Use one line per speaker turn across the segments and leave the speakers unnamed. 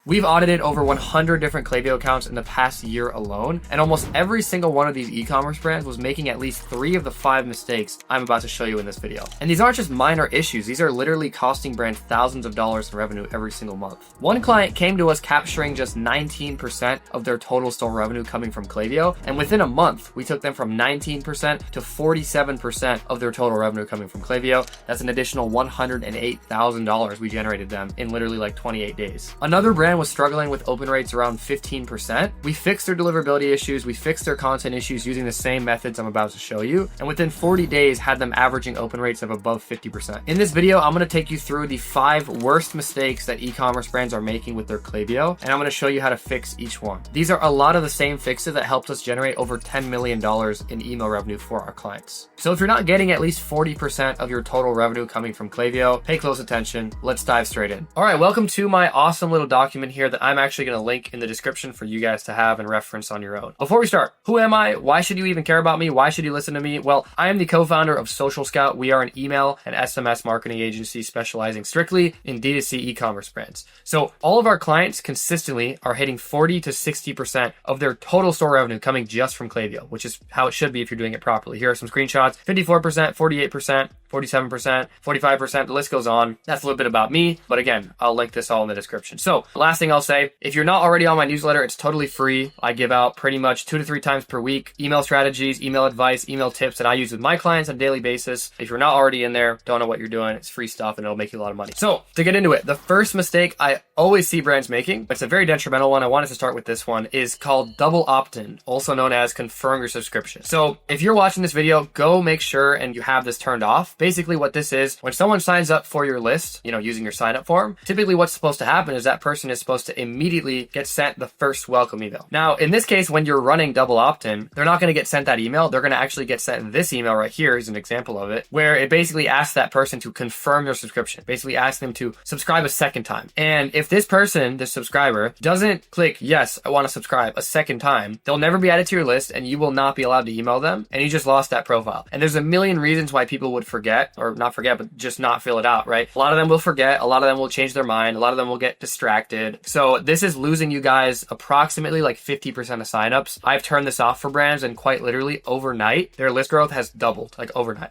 We've audited over 100 different Klaviyo accounts in the past year alone, and almost every single one of these e-commerce brands was making at least 3 of the 5 mistakes I'm about to show you in this video. And these aren't just minor issues, these are literally costing brands thousands of dollars in revenue every single month. One client came to us capturing just 19% of their total store revenue coming from Klaviyo, and within a month, we took them from 19% to 47% of their total revenue coming from Klaviyo. That's an additional $108,000 we generated them in literally like 28 days. Another brand was struggling with open rates around 15%. We fixed their deliverability issues, we fixed their content issues using the same methods I'm about to show you, and within 40 days had them averaging open rates of above 50%. In this video, I'm going to take you through the 5 worst mistakes that e-commerce brands are making with their Klaviyo, and I'm going to show you how to fix each one. These are a lot of the same fixes that helped us generate over $10 million in email revenue for our clients. So if you're not getting at least 40% of your total revenue coming from Klaviyo, pay close attention. Let's dive straight in. All right, welcome to my awesome little document here that I'm actually going to link in the description for you guys to have and reference on your own. Before we start, who am I? Why should you even care about me? Why should you listen to me? Well, I am the co-founder of Social Scout. We are an email and SMS marketing agency specializing strictly in D2C e-commerce brands. So all of our clients consistently are hitting 40 to 60% of their total store revenue coming just from Klaviyo, which is how it should be if you're doing it properly. Here are some screenshots: 54%, 48%, 47%, 45%, the list goes on. That's a little bit about me, but again, I'll link this all in the description. So last thing I'll say, if you're not already on my newsletter, it's totally free. I give out pretty much 2 to 3 times per week email strategies, email advice, email tips that I use with my clients on a daily basis. If you're not already in there, don't know what you're doing, it's free stuff and it'll make you a lot of money. So to get into it, the first mistake I always see brands making, it's a very detrimental one, I wanted to start with this one, is called double opt-in, also known as confirm your subscription. So if you're watching this video, go make sure and you have this turned off. Basically what this is, when someone signs up for your list, using your sign up form, typically what's supposed to happen is that person is supposed to immediately get sent the first welcome email. Now, in this case, when you're running double opt-in, they're not going to get sent that email. They're going to actually get sent this email right here is an example of it, where it basically asks that person to confirm their subscription, basically asks them to subscribe a second time. And if this person, this subscriber, doesn't click, yes, I want to subscribe a second time, they'll never be added to your list and you will not be allowed to email them, and you just lost that profile. And there's a million reasons why people would forget, or not forget, but just not fill it out, right? A lot of them will forget, a lot of them will change their mind, a lot of them will get distracted. So this is losing you guys approximately like 50% of signups. I've turned this off for brands, and quite literally overnight, their list growth has doubled, like overnight.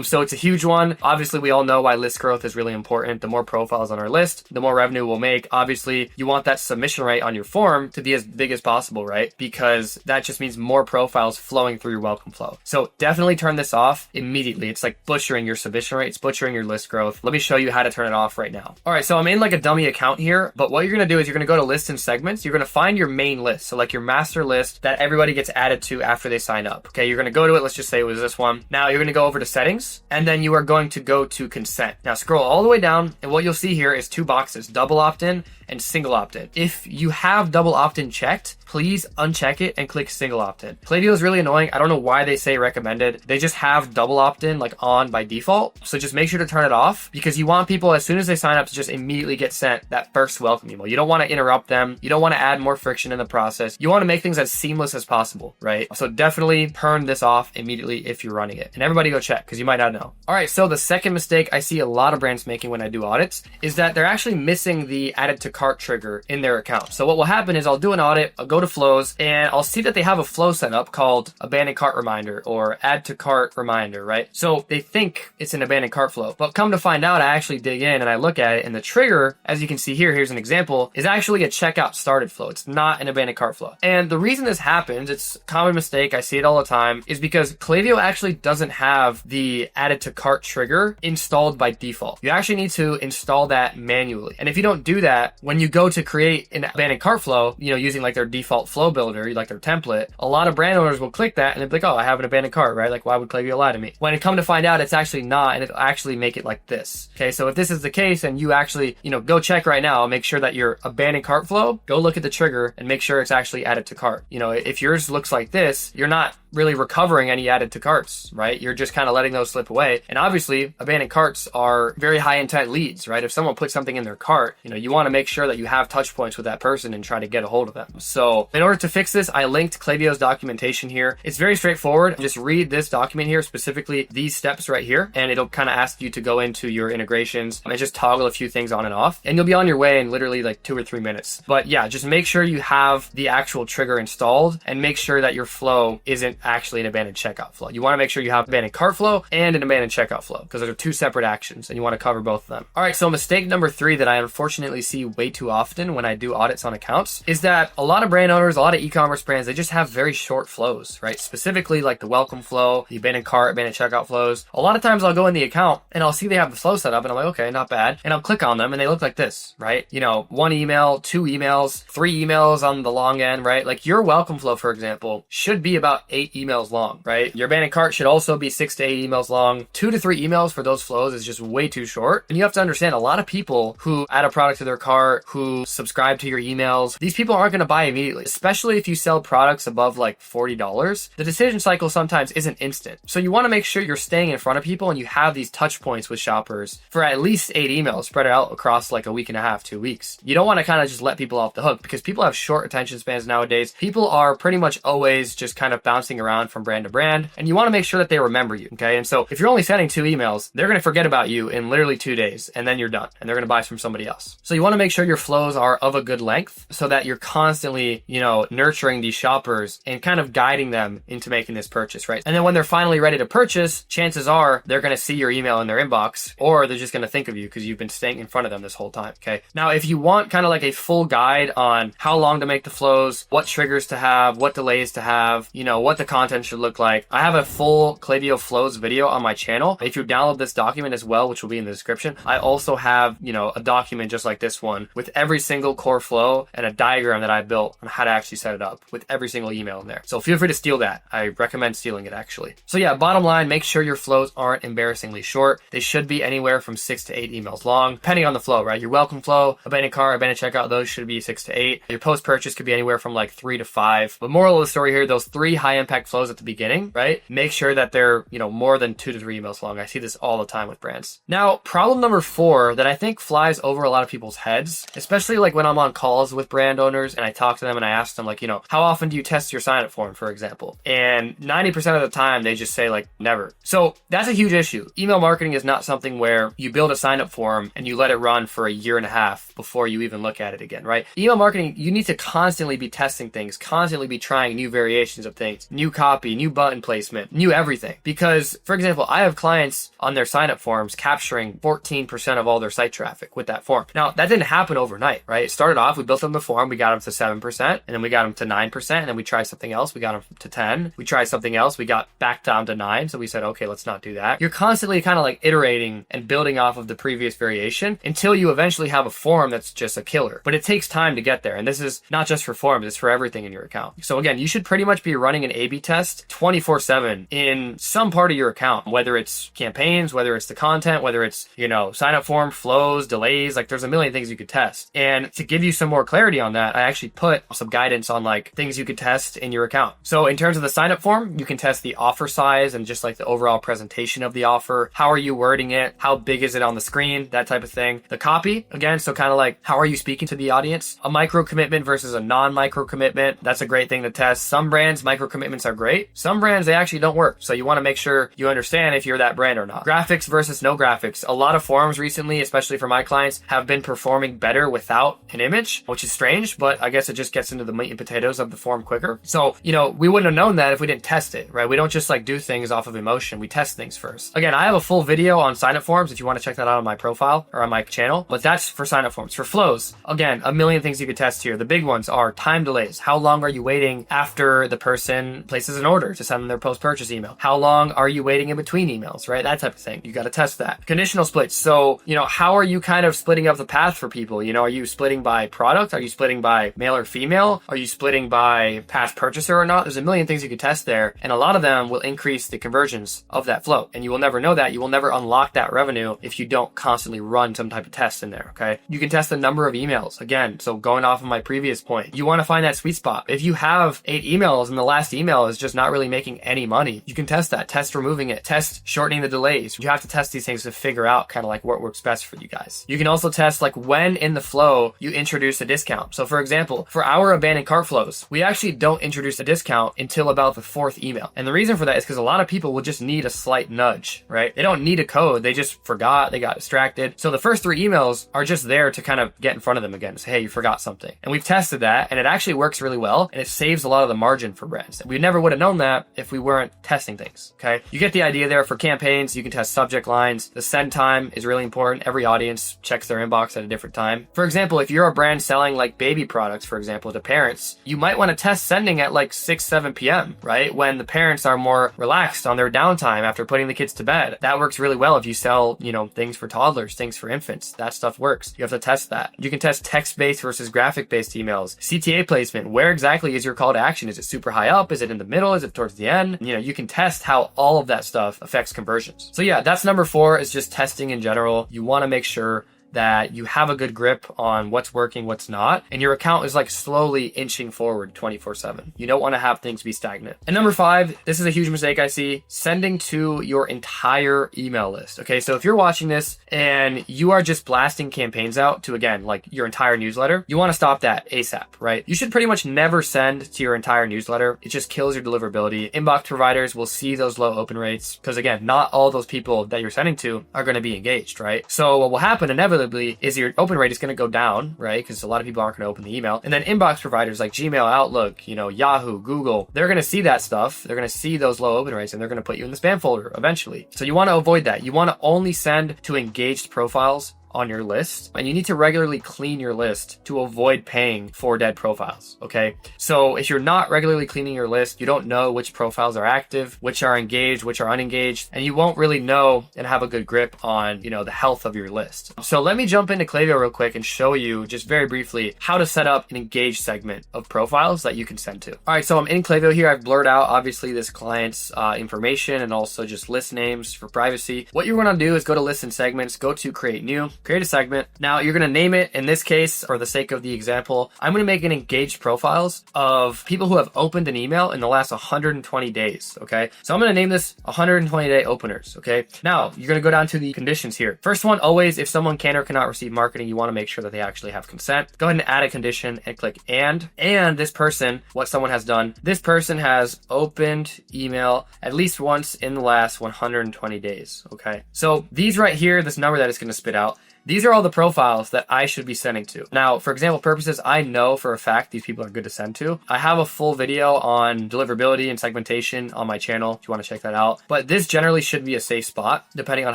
So it's a huge one. Obviously, we all know why list growth is really important. The more profiles on our list, the more revenue we'll make. Obviously, you want that submission rate on your form to be as big as possible, right? Because that just means more profiles flowing through your welcome flow. So definitely turn this off immediately. It's like butchering your submission rates, butchering your list growth. Let me show you how to turn it off right now. All right, so I'm in like a dummy account here, but what you're gonna do is you're gonna go to lists and segments. You're gonna find your main list. So like your master list that everybody gets added to after they sign up. Okay, you're gonna go to it. Let's just say it was this one. Now you're gonna go over to settings, and then you are going to go to consent. Now scroll all the way down, and what you'll see here is 2 boxes, double opt-in and single opt-in. If you have double opt-in checked, please uncheck it and click single opt-in. Klaviyo is really annoying. I don't know why they say recommended. They just have double opt-in like on by default. So just make sure to turn it off, because you want people, as soon as they sign up, to just immediately get sent that first welcome email. You don't want to interrupt them. You don't want to add more friction in the process. You want to make things as seamless as possible, right? So definitely turn this off immediately if you're running it. And everybody go check, because you might not know. All right, so the second mistake I see a lot of brands making when I do audits is that they're actually missing the added to cart trigger in their account. So what will happen is I'll do an audit, I'll go to flows, and I'll see that they have a flow set up called abandoned cart reminder or add to cart reminder, right? So they think it's an abandoned cart flow, but come to find out, I actually dig in and I look at it, and the trigger, as you can see here, here's an example, is actually a checkout started flow. It's not an abandoned cart flow. And the reason this happens, it's a common mistake, I see it all the time, is because Klaviyo actually doesn't have the added to cart trigger installed by default. You actually need to install that manually. And if you don't do that, when you go to create an abandoned cart flow, using like their default flow builder, like their template, a lot of brand owners will click that and they'll be like, oh, I have an abandoned cart, right? Like, why would Klaviyo lie to me? When it come to find out, it's actually not, and it'll actually make it like this. Okay, so if this is the case and you actually, go check right now, make sure that your abandoned cart flow, go look at the trigger and make sure it's actually added to cart. If yours looks like this, you're not really recovering any added to carts, right? You're just kind of letting those slip away. And obviously, abandoned carts are very high intent leads, right? If someone puts something in their cart, you want to make sure that you have touch points with that person and try to get a hold of them. So in order to fix this, I linked Klaviyo's documentation here. It's very straightforward. Just read this document here, specifically these steps right here, and it'll kind of ask you to go into your integrations and just toggle a few things on and off, and you'll be on your way in literally like 2 or 3 minutes. But yeah, just make sure you have the actual trigger installed and make sure that your flow isn't actually an abandoned checkout flow. You want to make sure you have abandoned cart flow and an abandoned checkout flow, because those are 2 separate actions and you want to cover both of them. All right, so mistake number 3 that I unfortunately see way too often when I do audits on accounts is that a lot of brand owners, a lot of e-commerce brands, they just have very short flows, right? Specifically like the welcome flow, the abandoned cart, abandoned checkout flows. A lot of times I'll go in the account and I'll see they have the flow set up and I'm like, okay, not bad. And I'll click on them and they look like this, right? You know, 1 email, 2 emails, 3 emails on the long end, right? Like your welcome flow, for example, should be about 8 emails long, right? Your abandoned cart should also be 6 to 8 emails long. 2 to 3 emails for those flows is just way too short. And you have to understand, a lot of people who add a product to their cart, who subscribe to your emails, these people aren't going to buy immediately, especially if you sell products above like $40. The decision cycle sometimes isn't instant. So you want to make sure you're staying in front of people and you have these touch points with shoppers for at least 8 emails spread out across like a week and a half, 2 weeks. You don't want to kind of just let people off the hook, because people have short attention spans nowadays. People are pretty much always just kind of bouncing around from brand to brand, and you want to make sure that they remember you, okay? And so if you're only sending 2 emails, they're going to forget about you in literally 2 days, and then you're done, and they're going to buy from somebody else. So you want to make sure your flows are of a good length so that you're constantly, you know, nurturing these shoppers and kind of guiding them into making this purchase, right? And then when they're finally ready to purchase, chances are they're going to see your email in their inbox, or they're just going to think of you because you've been staying in front of them this whole time, okay? Now, if you want kind of like a full guide on how long to make the flows, what triggers to have, what delays to have, you know, what the content should look like, I have a full Klaviyo flows video on my channel. If you download this document as well, which will be in the description, I also have, you know, a document just like this one with every single core flow and a diagram that I built on how to actually set it up with every single email in there. So feel free to steal that. I recommend stealing it actually. So yeah, bottom line, make sure your flows aren't embarrassingly short. They should be anywhere from 6 to 8 emails long, depending on the flow, right? Your welcome flow, abandoned cart, abandoned checkout, those should be 6 to 8. Your post-purchase could be anywhere from like 3 to 5. But moral of the story here, those 3 high impact flows at the beginning, right? Make sure that they're, you know, more than 2 to 3 emails long. I see this all the time with brands. Now, problem number 4 that I think flies over a lot of people's heads, especially like when I'm on calls with brand owners and I talk to them and I ask them like, you know, how often do you test your sign up form, for example? And 90% of the time they just say like never. So that's a huge issue. Email marketing is not something where you build a sign up form and you let it run for a year and a half before you even look at it again, right? Email marketing, you need to constantly be testing things, constantly be trying new variations of things, new copy, new button placement, new everything. Because, for example, I have clients on their sign up forms capturing 14% of all their site traffic with that form. Now, that didn't happen overnight, right? It started off, we built them the form, we got them to 7%, and then we got them to 9%, and then we tried something else, we got them to 10. We tried something else, we got back down to 9, so we said, okay, let's not do that. You're constantly kind of like iterating and building off of the previous variation until you eventually have a form that's just a killer. But it takes time to get there, and this is not just for forms, it's for everything in your account. So again, you should pretty much be running an A/B test 24/7 in some part of your account, whether it's campaigns, whether it's the content, whether it's, you know, sign up form, flows, delays, like there's a million things you could test. And to give you some more clarity on that, I actually put some guidance on like things you could test in your account. So in terms of the sign up form, you can test the offer size and just like the overall presentation of the offer. How are you wording it? How big is it on the screen? That type of thing. The copy, again, so kind of like how are you speaking to the audience? A micro commitment versus a non-micro commitment. That's a great thing to test. Some brands, micro commitments are great. Some brands, they actually don't work. So you want to make sure you understand if you're that brand or not. Graphics versus no graphics. A lot of forums recently, especially for my clients, have been performing better without an image, which is strange, but I guess it just gets into the meat and potatoes of the form quicker. So, you know, we wouldn't have known that if we didn't test it, right? We don't just like do things off of emotion. We test things first. Again, I have a full video on sign up forms if you want to check that out on my profile or on my channel, but that's for sign up forms. For flows, again, a million things you could test here. The big ones are time delays. How long are you waiting after the person places an order to send them their post-purchase email? How long are you waiting in between emails, right? That type of thing. You got to test that. Conditional splits. So, you know, how are you kind of splitting up the path for people? You know, are you splitting by product? Are you splitting by male or female? Are you splitting by past purchaser or not? There's a million things you could test there. And a lot of them will increase the conversions of that flow. And you will never know that. You will never unlock that revenue if you don't constantly run some type of test in there, okay? You can test the number of emails. Again, so going off of my previous point, you want to find that sweet spot. If you have 8 emails and the last email is just not really making any money, you can test that. Test removing it. Test shortening the delays. You have to test these things to figure out kind of like what works best for you guys. You can also test like when in the flow, you introduce a discount. So for example, for our abandoned cart flows, we actually don't introduce a discount until about the 4th email. And the reason for that is because a lot of people will just need a slight nudge, right? They don't need a code. They just forgot, they got distracted. So the first 3 emails are just there to kind of get in front of them again. Say, hey, you forgot something. And we've tested that and it actually works really well. And it saves a lot of the margin for brands. We never would have known that if we weren't testing things, okay? You get the idea there. For campaigns, you can test subject lines. The send time is really important. Every audience checks their inbox at a different time. For example, if you're a brand selling like baby products, for example, to parents, you might want to test sending at like 6, 7 p.m., right? When the parents are more relaxed on their downtime after putting the kids to bed. That works really well if you sell, things for toddlers, things for infants. That stuff works. You have to test that. You can test text-based versus graphic-based emails. CTA placement. Where exactly is your call to action? Is it super high up? Is it in the middle? Is it towards the end? You can test how all of that stuff affects conversions. So yeah, that's number 4, is just testing in general. You want to make sure that you have a good grip on what's working, what's not, and your account is like slowly inching forward 24/7. You don't want to have things be stagnant. And number 5, this is a huge mistake I see, sending to your entire email list. Okay, so if you're watching this and you are just blasting campaigns out to, again, like your entire newsletter, you want to stop that ASAP, right? You should pretty much never send to your entire newsletter. It just kills your deliverability. Inbox providers will see those low open rates because, again, not all those people that you're sending to are going to be engaged, right? So what will happen inevitably is your open rate is going to go down, right? Because a lot of people aren't going to open the email. And then inbox providers like Gmail, Outlook, Yahoo, Google, they're going to see that stuff. They're going to see those low open rates and they're going to put you in the spam folder eventually. So you want to avoid that. You want to only send to engaged profiles on your list, and you need to regularly clean your list to avoid paying for dead profiles, okay? So if you're not regularly cleaning your list, you don't know which profiles are active, which are engaged, which are unengaged, and you won't really know and have a good grip on, the health of your list. So let me jump into Klaviyo real quick and show you just very briefly how to set up an engaged segment of profiles that you can send to. All right, so I'm in Klaviyo here. I've blurred out obviously this client's information and also just list names for privacy. What you're going to do is go to list and segments, go to create new, create a segment. Now you're going to name it, in this case, for the sake of the example, I'm going to make an engaged profiles of people who have opened an email in the last 120 days. Okay. So I'm going to name this 120 day openers. Okay. Now you're going to go down to the conditions here. First one, always, if someone can or cannot receive marketing, you want to make sure that they actually have consent. Go ahead and add a condition and click and this person, what someone has done, this person has opened email at least once in the last 120 days. Okay. So these right here, this number that it's going to spit out, these are all the profiles that I should be sending to. Now, for example purposes, I know for a fact these people are good to send to. I have a full video on deliverability and segmentation on my channel if you want to check that out. But this generally should be a safe spot depending on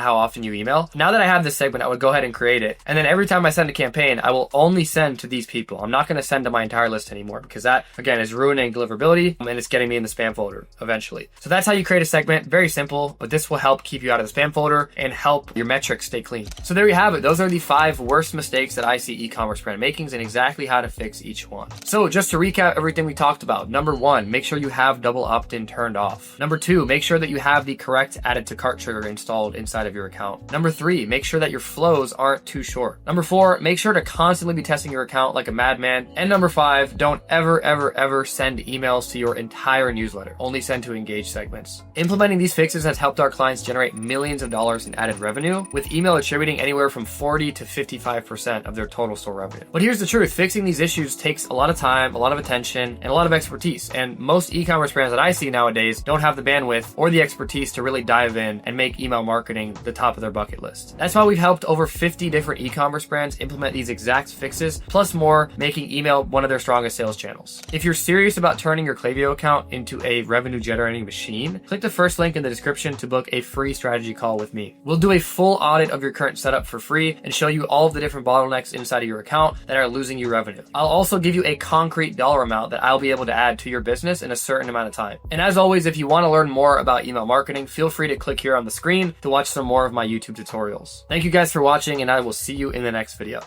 how often you email. Now that I have this segment, I would go ahead and create it. And then every time I send a campaign, I will only send to these people. I'm not going to send to my entire list anymore because that, again, is ruining deliverability and it's getting me in the spam folder eventually. So that's how you create a segment. Very simple, but this will help keep you out of the spam folder and help your metrics stay clean. So there you have it. Those are the 5 worst mistakes that I see e-commerce brand makings and exactly how to fix each one. So just to recap everything we talked about, number 1, make sure you have double opt-in turned off. Number 2, make sure that you have the correct added to cart trigger installed inside of your account. Number 3, make sure that your flows aren't too short. Number 4, make sure to constantly be testing your account like a madman. And number 5, don't ever send emails to your entire newsletter. Only send to engaged segments. Implementing these fixes has helped our clients generate millions of dollars in added revenue, with email attributing anywhere from 40 to 55% of their total store revenue. But here's the truth, fixing these issues takes a lot of time, a lot of attention, and a lot of expertise. And most e-commerce brands that I see nowadays don't have the bandwidth or the expertise to really dive in and make email marketing the top of their bucket list. That's why we've helped over 50 different e-commerce brands implement these exact fixes, plus more, making email one of their strongest sales channels. If you're serious about turning your Klaviyo account into a revenue generating machine, click the first link in the description to book a free strategy call with me. We'll do a full audit of your current setup for free and show you all of the different bottlenecks inside of your account that are losing you revenue. I'll also give you a concrete dollar amount that I'll be able to add to your business in a certain amount of time. And as always, if you want to learn more about email marketing, feel free to click here on the screen to watch some more of my YouTube tutorials. Thank you guys for watching, and I will see you in the next video.